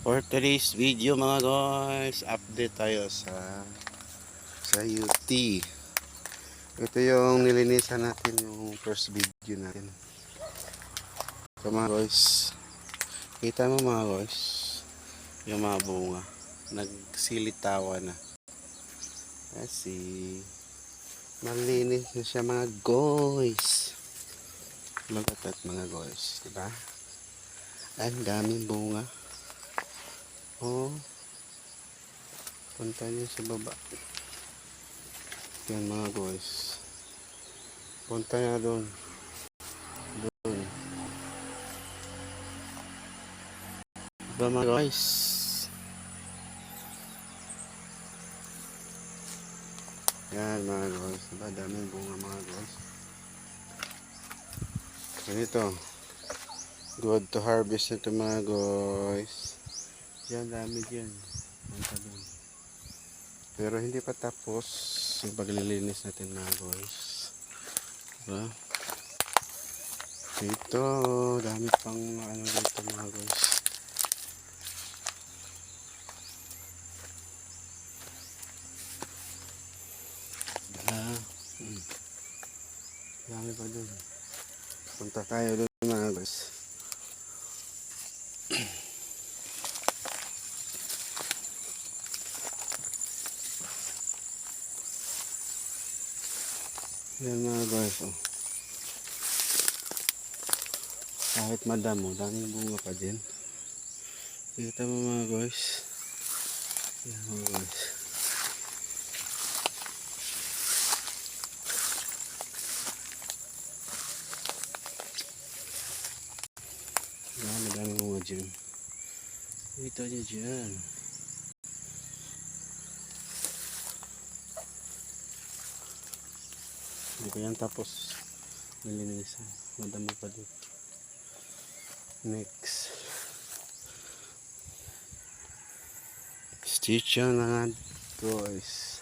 For today's video mga guys, update tayo sa UT. Ito yung nilinisan natin yung first video natin. So mga guys, kita mo mga guys, yung mga bunga nagsilitawa na kasi malinis na siya mga guys. Magatat mga guys, diba? Ang daming bunga. Oh, punta niya sa baba. Yan mga guys, punta niya doon. Diba mga guys? Yan mga guys, diba daming bunga mga guys. Ganito, good to harvest ito mga guys. Yan dami dyan, punta doon. Pero hindi pa tapos yung paglilinis natin mga guys. Diba? Dito, dami pang ano dito mga guys. Dami pa dun. Punta tayo dun mga guys. Yan mga guys, oh. Kahit madamo, daming bunga pa din. Kita mo mga guys. Yan mga guys. Daming bunga dyan. Kita nyo dyan. Hindi ko yan tapos nilinisan. Madami pa dito. Next. Stitch yan na guys.